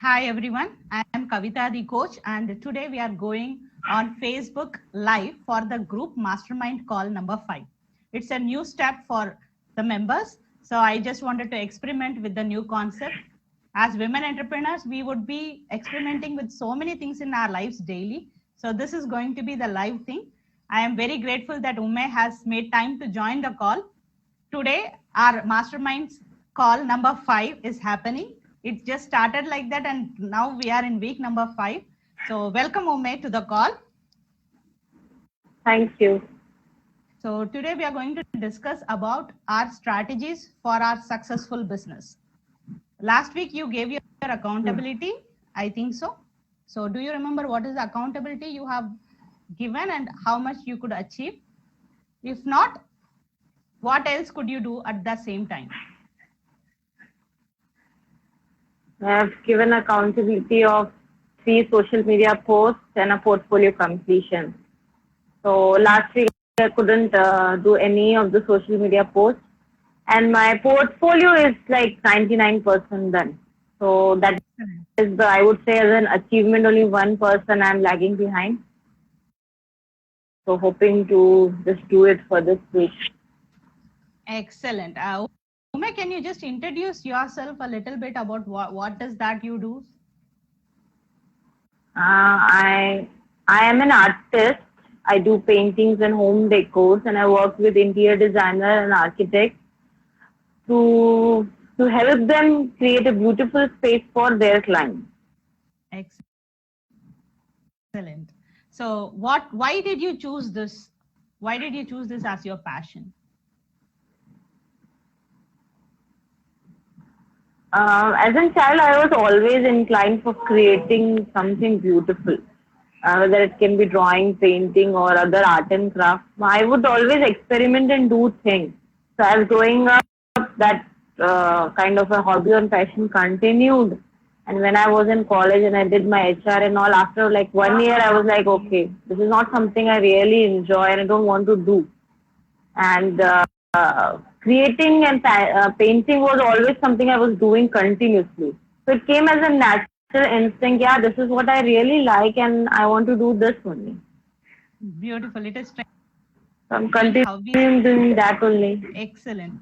Hi everyone, I am Kavita the coach, and today we are going on Facebook Live for the group mastermind call number 5. It's a new step for the members. So I just wanted to experiment with the new concept. As women entrepreneurs, we would be experimenting with so many things in our lives daily. So this is going to be the live thing. I am very grateful that Ume has made time to join the call. Today, our masterminds call number 5 is happening. It just started like that, and now we are in week number 5. So, welcome, Ume, to the call. Thank you. So, today we are going to discuss about our strategies for our successful business. Last week, you gave your accountability, I think so. So, do you remember what is the accountability you have given and how much you could achieve? If not, what else could you do at the same time? I have given accountability of 3 social media posts and a portfolio completion. So last week I couldn't do any of the social media posts, and my portfolio is like 99% done. So that is I would say as an achievement, only 1% I'm lagging behind. So hoping to just do it for this week. Excellent. Ume, can you just introduce yourself a little bit about what does that you do? I am an artist. I do paintings and home decors, and I work with interior designer and architects to help them create a beautiful space for their clients. Excellent. So, why did you choose this? Why did you choose this as your passion? As a child, I was always inclined for creating something beautiful, whether it can be drawing, painting, or other art and craft. I would always experiment and do things. So, as growing up, that kind of a hobby and passion continued. And when I was in college and I did my HR and all, after like 1 year, I was like, okay, this is not something I really enjoy and I don't want to do. And creating and painting was always something I was doing continuously. So it came as a natural instinct. Yeah, this is what I really like, and I want to do this only. Beautiful. It is. So I'm continuing doing that only. Excellent.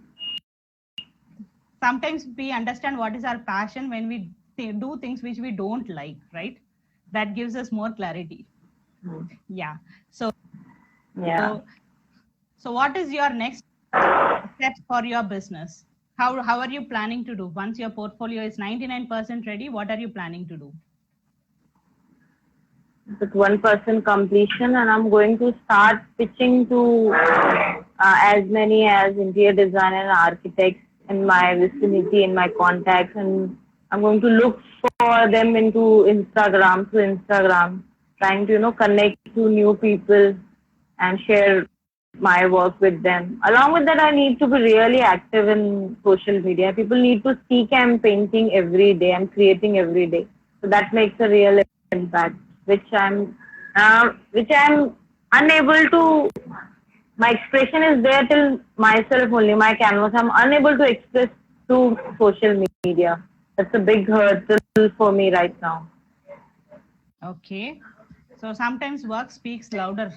Sometimes we understand what is our passion when we do things which we don't like, right? That gives us more clarity. Yeah. So. Yeah. So what is your next step for your business? How are you planning to do? Once your portfolio is 99% ready, what are you planning to do? With 1% completion, and I'm going to start pitching to as many as interior designer and architects in my vicinity, in my contacts, and I'm going to look for them into Instagram, trying to connect to new people and share my work with them. Along with that, I need to be really active in social media. People need to see I'm painting every day, I'm creating every day. So that makes a real impact, which I'm unable to. My expression is there till myself only, my canvas. I'm unable to express through social media. That's a big hurdle for me right now. Okay. So sometimes work speaks louder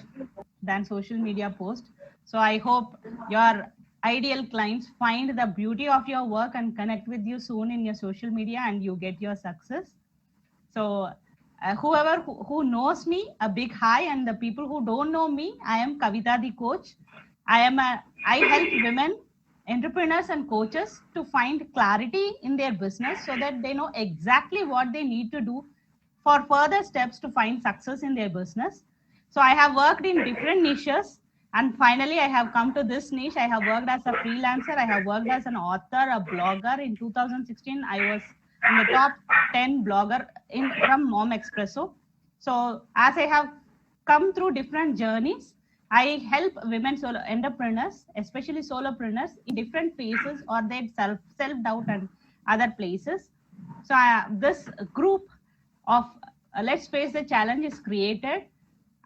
than social media post. So I hope your ideal clients find the beauty of your work and connect with you soon in your social media and you get your success. So whoever who knows me, a big hi, and the people who don't know me, I am Kavita the coach. I help women entrepreneurs and coaches to find clarity in their business so that they know exactly what they need to do for further steps to find success in their business. So I have worked in different niches, and finally I have come to this niche. I have worked as a freelancer. I have worked as an author, a blogger. In 2016, I was in the top 10 blogger from Mom Expresso. So as I have come through different journeys, I help women solo entrepreneurs, especially solopreneurs, in different phases or their self doubt and other places. So this group of Let's Face the Challenge is created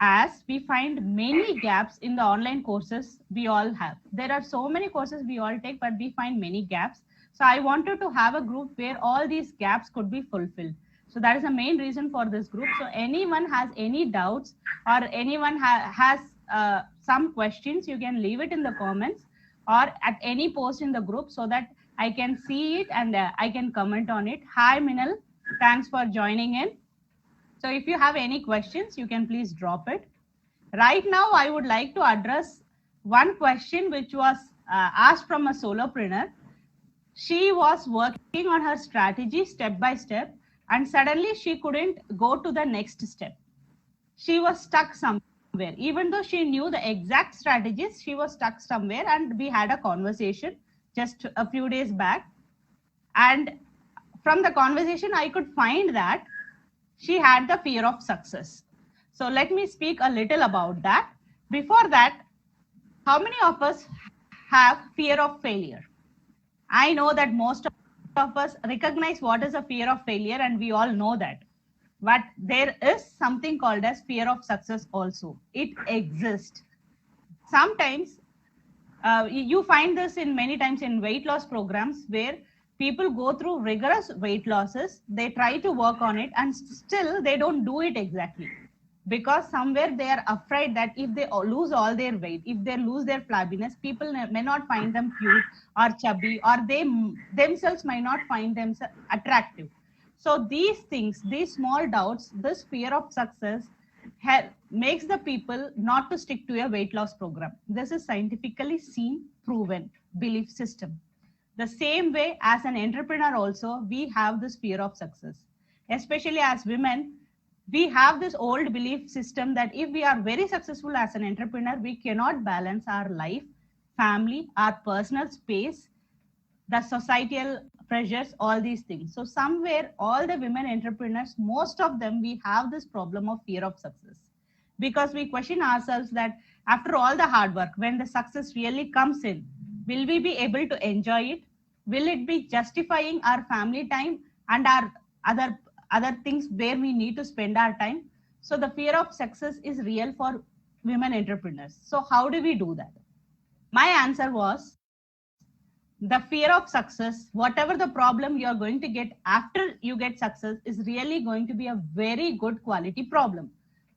as we find many gaps in the online courses we all have. There are so many courses we all take, but we find many gaps. So I wanted to have a group where all these gaps could be fulfilled. So that is the main reason for this group. So anyone has any doubts or anyone has some questions, you can leave it in the comments or at any post in the group so that I can see it and I can comment on it. Hi Minal, thanks for joining in. So if you have any questions, you can please drop it. Right now, I would like to address one question which was asked from a solopreneur. She was working on her strategy step by step, and suddenly she couldn't go to the next step. She was stuck somewhere. Even though she knew the exact strategies, she was stuck somewhere, and we had a conversation just a few days back. And from the conversation, I could find that she had the fear of success. So let me speak a little about that. Before that, how many of us have fear of failure? I know that most of us recognize what is a fear of failure, and we all know that. But there is something called as fear of success also. It exists. Sometimes you find this in many times in weight loss programs where people go through rigorous weight losses, they try to work on it, and still they don't do it exactly because somewhere they are afraid that if they lose all their weight, if they lose their flabbiness, people may not find them cute or chubby, or they themselves might not find themselves attractive. So these things, these small doubts, this fear of success makes the people not to stick to a weight loss program. This is scientifically seen, proven belief system. The same way as an entrepreneur also, we have this fear of success. Especially as women, we have this old belief system that if we are very successful as an entrepreneur, we cannot balance our life, family, our personal space, the societal pressures, all these things. So somewhere, all the women entrepreneurs, most of them, we have this problem of fear of success because we question ourselves that after all the hard work, when the success really comes in, will we be able to enjoy it? Will it be justifying our family time and our other things where we need to spend our time? So the fear of success is real for women entrepreneurs. So how do we do that? My answer was the fear of success, whatever the problem you're going to get after you get success, is really going to be a very good quality problem.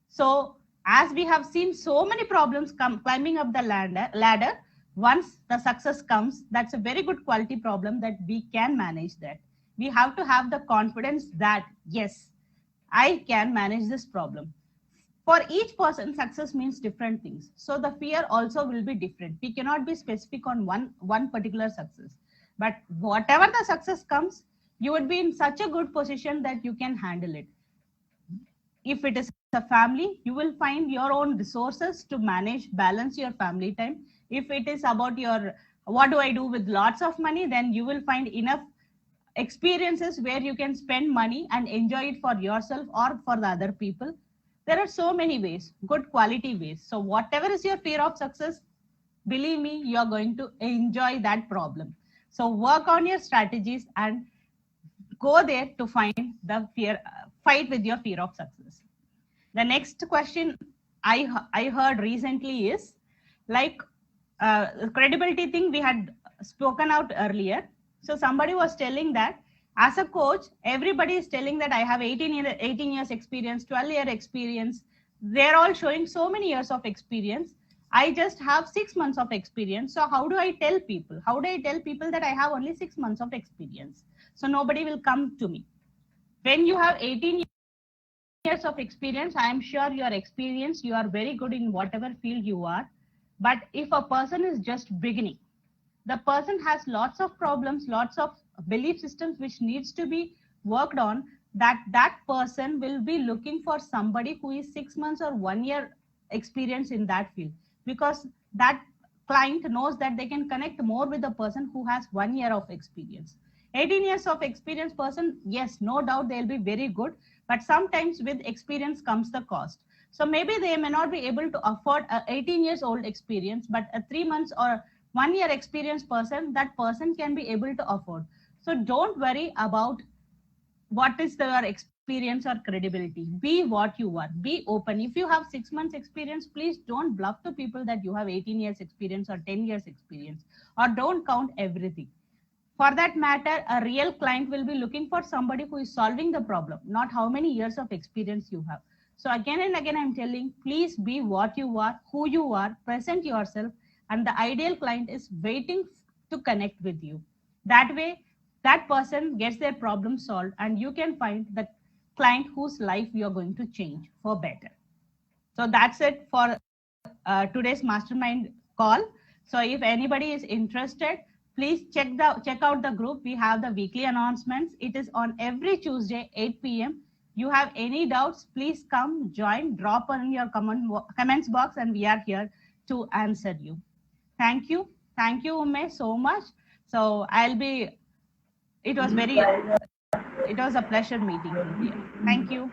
So as we have seen so many problems climbing up the ladder, once the success comes, that's a very good quality problem that we can manage that. We have to have the confidence that, yes, I can manage this problem. For each person, success means different things. So the fear also will be different. We cannot be specific on one particular success. But whatever the success comes, you would be in such a good position that you can handle it. If it is a family, you will find your own resources to manage, balance your family time. If it is about your, what do I do with lots of money, then you will find enough experiences where you can spend money and enjoy it for yourself or for the other people. There are so many ways, good quality ways. So whatever is your fear of success, believe me, you're going to enjoy that problem. So work on your strategies and go there to find the fear, fight with your fear of success. The next question I heard recently is like credibility thing we had spoken out earlier. So somebody was telling that as a coach, everybody is telling that I have 18 years experience, 12-year experience. They're all showing so many years of experience. I just have 6 months of experience. So how do I tell people? How do I tell people that I have only 6 months of experience? So nobody will come to me. When you have 18 years of experience, I am sure you are experienced, you are very good in whatever field you are. But if a person is just beginning, the person has lots of problems, lots of belief systems which needs to be worked on, that person will be looking for somebody who is 6 months or 1 year experience in that field, because that client knows that they can connect more with the person who has 1 year of experience. 18 years of experience person, yes, no doubt they'll be very good, but sometimes with experience comes the cost. So maybe they may not be able to afford a 18 years old experience, but a 3 months or 1 year experienced person, that person can be able to afford. So don't worry about what is their experience or credibility. Be what you are. Be open. If you have 6 months experience, please don't bluff to people that you have 18 years experience or 10 years experience, or don't count everything. For that matter, a real client will be looking for somebody who is solving the problem, not how many years of experience you have. So again and again, I'm telling, please be what you are, who you are, present yourself, and the ideal client is waiting to connect with you. That way, that person gets their problem solved, and you can find the client whose life you're going to change for better. So that's it for today's mastermind call. So if anybody is interested, please check out the group. We have the weekly announcements. It is on every Tuesday, 8 p.m. You have any doubts, please come, join, drop on your comments box, and we are here to answer you. Thank you. Thank you, Ume, so much. So it was a pleasure meeting you here. Thank you.